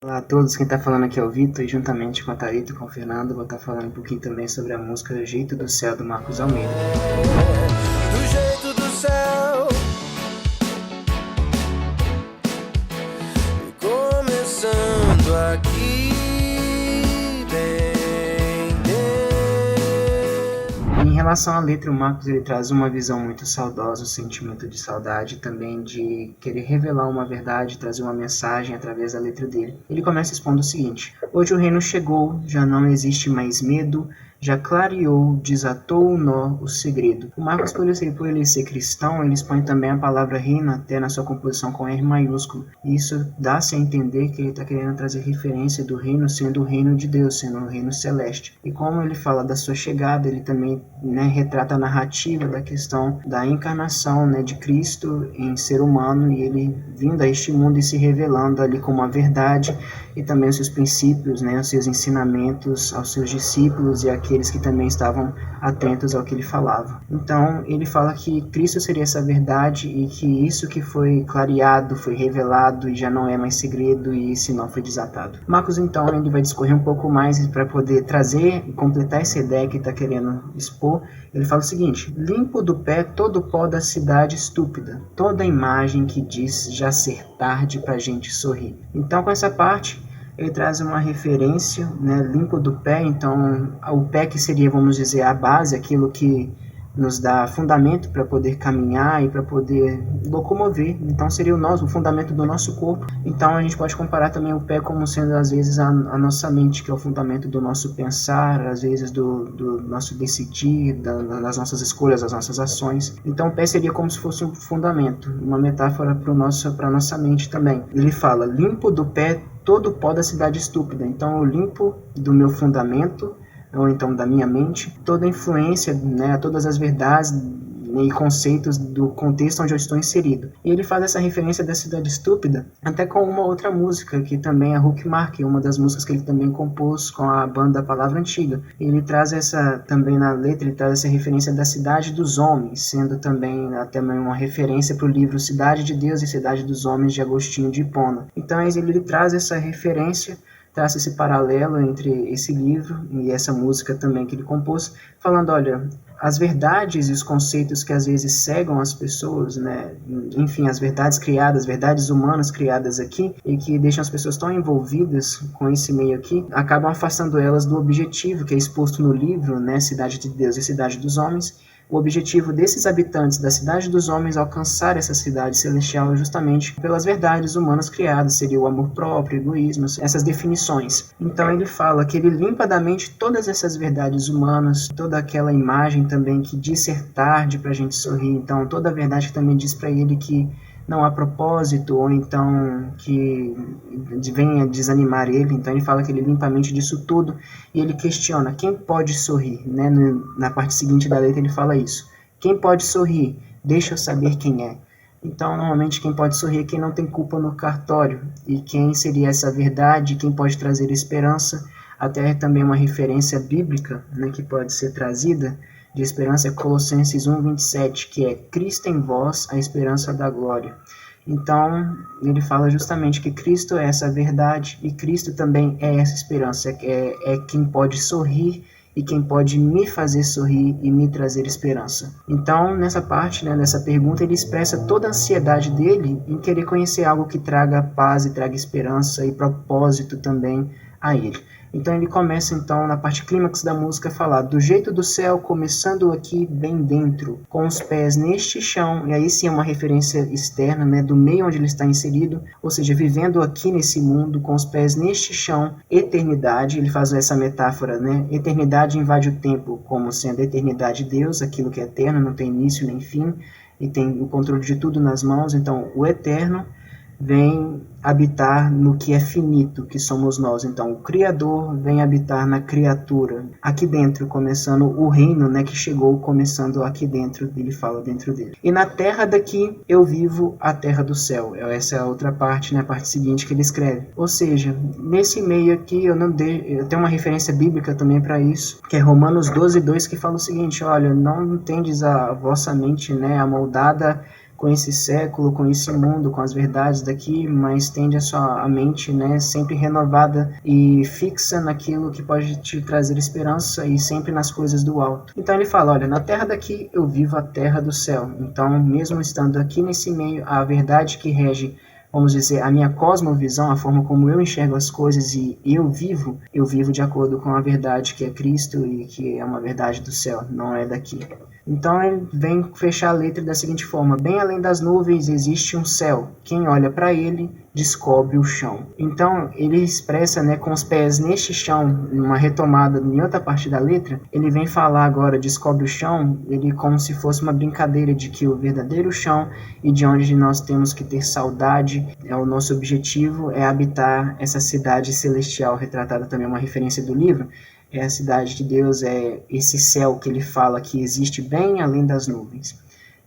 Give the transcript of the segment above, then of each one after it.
Olá a todos, quem está falando aqui é o Vitor e juntamente com a Thalita e com o Fernando vou estar falando um pouquinho também sobre a música O Jeito do Céu do Marcos Almeida. Do jeito do céu, começando aqui bem dentro. Em relação à letra, o Marcos ele traz uma visão muito saudosa, um sentimento de saudade, também de querer revelar uma verdade, trazer uma mensagem através da letra dele. Ele começa expondo o seguinte: hoje o reino chegou, já não existe mais medo, já clareou, desatou o nó, o segredo. O Marcos, por ele ser cristão, ele expõe também a palavra reino até na sua composição com R maiúsculo. E isso dá-se a entender que ele está querendo trazer referência do reino sendo o reino de Deus, sendo o reino celeste. E como ele fala da sua chegada, ele também retrata a narrativa da questão da encarnação de Cristo em ser humano e ele vindo a este mundo e se revelando ali como a verdade e também os seus princípios, os seus ensinamentos aos seus discípulos e aqueles que também estavam atentos ao que ele falava. Então, ele fala que Cristo seria essa verdade e que isso que foi clareado, foi revelado e já não é mais segredo e esse nó foi desatado. Marcos, então, ele vai discorrer um pouco mais para poder trazer e completar essa ideia que está querendo expor. Ele fala o seguinte: limpo do pé todo o pó da cidade estúpida, toda imagem que diz já ser tarde pra gente sorrir. Então, com essa parte, ele traz uma referência, limpo do pé, então o pé que seria, vamos dizer, a base, aquilo que nos dá fundamento para poder caminhar e para poder locomover, então seria o fundamento do nosso corpo. Então a gente pode comparar também o pé como sendo às vezes a nossa mente, que é o fundamento do nosso pensar, às vezes do nosso decidir, das nossas escolhas, das nossas ações. Então o pé seria como se fosse um fundamento, uma metáfora para a nossa mente também. Ele fala, limpo do pé todo o pó da cidade estúpida, então eu limpo do meu fundamento, ou então da minha mente, toda a influência, todas as verdades e conceitos do contexto onde eu estou inserido. E ele faz essa referência da cidade estúpida até com uma outra música, que também é Huck Mark, uma das músicas que ele também compôs com a banda Palavra Antiga. Ele traz também na letra, ele traz essa referência da cidade dos homens, sendo também até uma referência para o livro Cidade de Deus e Cidade dos Homens, de Agostinho de Hipona. Então ele traz essa referência, traça esse paralelo entre esse livro e essa música também que ele compôs, falando, olha, as verdades e os conceitos que às vezes cegam as pessoas, enfim, as verdades criadas, verdades humanas criadas aqui, e que deixam as pessoas tão envolvidas com esse meio aqui, acabam afastando elas do objetivo que é exposto no livro, Cidade de Deus e Cidade dos Homens. O objetivo desses habitantes da cidade dos homens alcançar essa cidade celestial é justamente pelas verdades humanas criadas, seria o amor próprio, o egoísmo, essas definições. Então ele fala que ele limpa da mente todas essas verdades humanas, toda aquela imagem também que diz ser tarde para a gente sorrir, então toda a verdade que também diz para ele que não há propósito, ou então que venha desanimar ele. Então ele fala que ele limpa a mente disso tudo e ele questiona quem pode sorrir, na parte seguinte da letra ele fala isso: quem pode sorrir? Deixa eu saber quem é. Então normalmente quem pode sorrir é quem não tem culpa no cartório, e quem seria essa verdade, quem pode trazer esperança, até também uma referência bíblica que pode ser trazida de esperança é Colossenses 1:27, que é Cristo em vós, a esperança da glória. Então, ele fala justamente que Cristo é essa verdade e Cristo também é essa esperança, é quem pode sorrir e quem pode me fazer sorrir e me trazer esperança. Então, nessa parte, nessa pergunta, ele expressa toda a ansiedade dele em querer conhecer algo que traga paz e traga esperança e propósito também a ele. Então ele começa na parte clímax da música a falar do jeito do céu, começando aqui bem dentro, com os pés neste chão, e aí sim é uma referência externa, do meio onde ele está inserido, ou seja, vivendo aqui nesse mundo, com os pés neste chão, eternidade, ele faz essa metáfora, eternidade invade o tempo, como sendo a eternidade de Deus, aquilo que é eterno, não tem início nem fim, e tem o controle de tudo nas mãos, então o eterno vem habitar no que é finito, que somos nós. Então, o Criador vem habitar na criatura, aqui dentro, começando o reino, que chegou, começando aqui dentro, ele fala dentro dele. E na terra daqui, eu vivo a terra do céu. Essa é a outra parte, a parte seguinte que ele escreve. Ou seja, nesse meio aqui, eu tenho uma referência bíblica também para isso, que é Romanos 12:2, que fala o seguinte: olha, não tendes a vossa mente, amoldada com esse século, com esse mundo, com as verdades daqui, mas tende a mente, né, sempre renovada e fixa naquilo que pode te trazer esperança e sempre nas coisas do alto. Então ele fala, olha, na terra daqui eu vivo a terra do céu. Então, mesmo estando aqui nesse meio, a verdade que rege, vamos dizer, a minha cosmovisão, a forma como eu enxergo as coisas e eu vivo de acordo com a verdade que é Cristo e que é uma verdade do céu, não é daqui. Então ele vem fechar a letra da seguinte forma: bem além das nuvens existe um céu, quem olha para ele descobre o chão. Então ele expressa, né, com os pés neste chão, uma retomada em outra parte da letra, ele vem falar agora, descobre o chão, ele como se fosse uma brincadeira de que o verdadeiro chão e de onde nós temos que ter saudade, é o nosso objetivo, é habitar essa cidade celestial, retratada também uma referência do livro, é a cidade de Deus, é esse céu que ele fala que existe bem além das nuvens,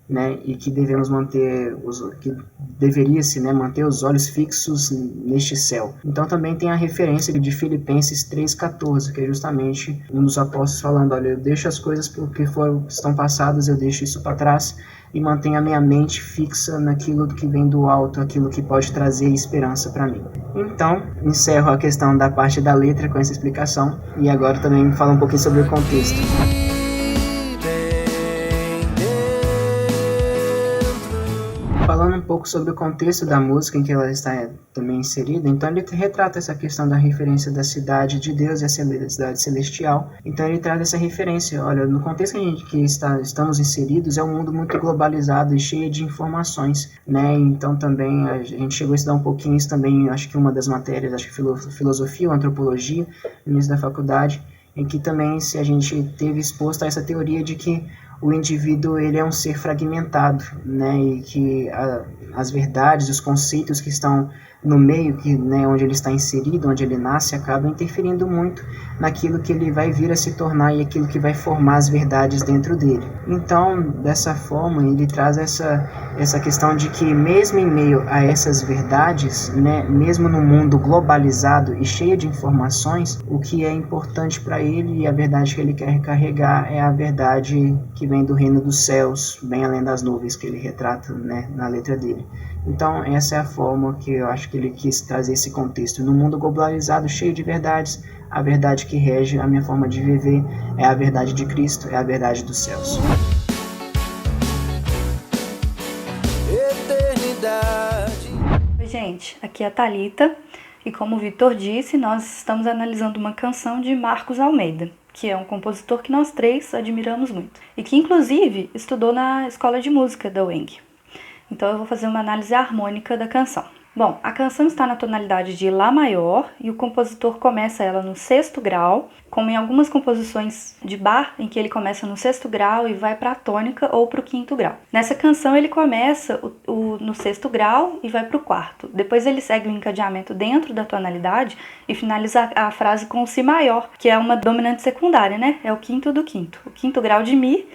né? E que devemos manter, que deveria-se, né, manter os olhos fixos neste céu. Então também tem a referência de Filipenses 3,14, que é justamente um dos apóstolos falando, olha, eu deixo as coisas porque estão passadas, eu deixo isso para trás e mantenho a minha mente fixa naquilo que vem do alto, aquilo que pode trazer esperança para mim. Então, encerro a questão da parte da letra com essa explicação e agora também falo um pouquinho sobre o contexto. Falando um pouco sobre o contexto da música em que ela está também inserida, então ele retrata essa questão da referência da cidade de Deus e a cidade celestial. Então ele traz essa referência, olha, no contexto que estamos inseridos é um mundo muito globalizado e cheio de informações, né? Então também a gente chegou a estudar um pouquinho isso também, acho que uma das matérias, acho que filosofia ou antropologia, no início da faculdade, em que também se a gente teve exposto a essa teoria de que o indivíduo ele é um ser fragmentado, né, e que as verdades, os conceitos que estão no meio, né, onde ele está inserido, onde ele nasce, acabam interferindo muito naquilo que ele vai vir a se tornar e aquilo que vai formar as verdades dentro dele. Então, dessa forma, ele traz essa questão de que mesmo em meio a essas verdades, né, mesmo no mundo globalizado e cheio de informações, o que é importante para ele e a verdade que ele quer carregar é a verdade que vem do reino dos céus, bem além das nuvens que ele retrata, né, na letra dele. Então, essa é a forma que eu acho que ele quis trazer esse contexto. No mundo globalizado, cheio de verdades, a verdade que rege a minha forma de viver é a verdade de Cristo, é a verdade dos céus. Eternidade. Oi, gente, aqui é a Thalita e como o Vitor disse, nós estamos analisando uma canção de Marcos Almeida, que é um compositor que nós três admiramos muito e que inclusive estudou na escola de música da UENG. Então eu vou fazer uma análise harmônica da canção. Bom, a canção está na tonalidade de Lá maior e o compositor começa ela no sexto grau, como em algumas composições de Bach, em que ele começa no sexto grau e vai para a tônica ou para o quinto grau. Nessa canção ele começa no sexto grau e vai para o quarto. Depois ele segue o encadeamento dentro da tonalidade e finaliza a frase com o Si maior, que é uma dominante secundária, né? É o quinto do quinto. O quinto grau de Mi,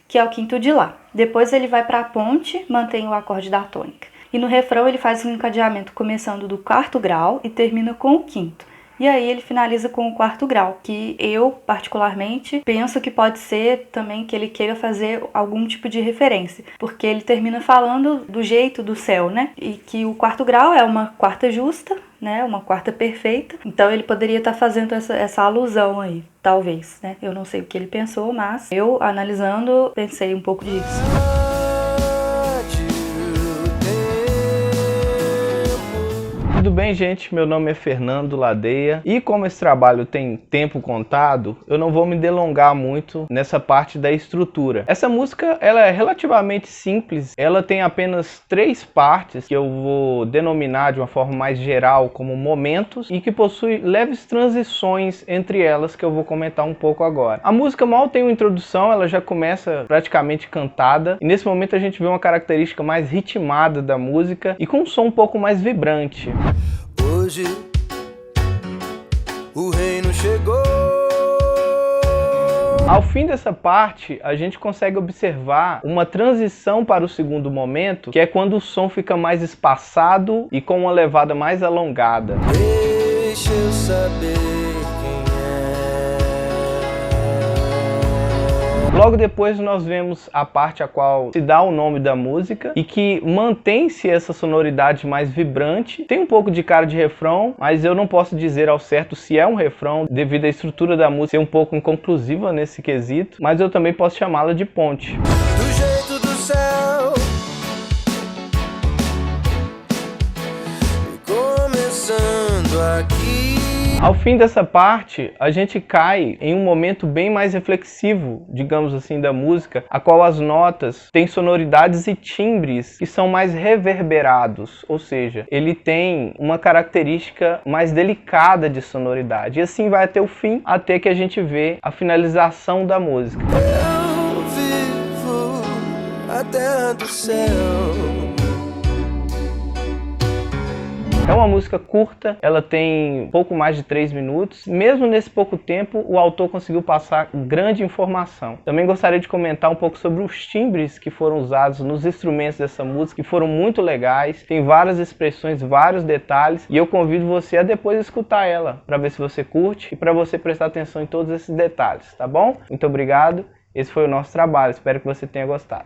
que é o quinto de Lá. Depois ele vai para a ponte, mantém o acorde da tônica. E no refrão ele faz um encadeamento começando do quarto grau e termina com o quinto. E aí ele finaliza com o quarto grau, que eu, particularmente, penso que pode ser também que ele queira fazer algum tipo de referência, porque ele termina falando do jeito do céu, né? E que o quarto grau é uma quarta justa, né? Uma quarta perfeita. Então ele poderia estar fazendo essa alusão aí, talvez, né? Eu não sei o que ele pensou, mas eu, analisando, pensei um pouco disso. Tudo bem, gente? Meu nome é Fernando Ladeia e como esse trabalho tem tempo contado, eu não vou me delongar muito nessa parte da estrutura. Essa música ela é relativamente simples, ela tem apenas 3 partes que eu vou denominar de uma forma mais geral como momentos e que possui leves transições entre elas que eu vou comentar um pouco agora. A música mal tem uma introdução, ela já começa praticamente cantada e nesse momento a gente vê uma característica mais ritmada da música e com um som um pouco mais vibrante. Hoje o reino chegou. Ao fim dessa parte, a gente consegue observar uma transição para o segundo momento, que é quando o som fica mais espaçado e com uma levada mais alongada. Deixa eu saber quem Logo depois nós vemos a parte a qual se dá o nome da música e que mantém-se essa sonoridade mais vibrante. Tem um pouco de cara de refrão, mas eu não posso dizer ao certo se é um refrão devido à estrutura da música ser um pouco inconclusiva nesse quesito, mas eu também posso chamá-la de ponte. Do jeito do céu, começando aqui. Ao fim dessa parte, a gente cai em um momento bem mais reflexivo, digamos assim, da música, a qual as notas têm sonoridades e timbres que são mais reverberados, ou seja, ele tem uma característica mais delicada de sonoridade. E assim vai até o fim, até que a gente vê a finalização da música. Eu vivo a terra do céu. É uma música curta, ela tem pouco mais de 3 minutos. Mesmo nesse pouco tempo, o autor conseguiu passar grande informação. Também gostaria de comentar um pouco sobre os timbres que foram usados nos instrumentos dessa música, que foram muito legais. Tem várias expressões, vários detalhes, e eu convido você a depois escutar ela, para ver se você curte e para você prestar atenção em todos esses detalhes, tá bom? Muito obrigado, esse foi o nosso trabalho, espero que você tenha gostado.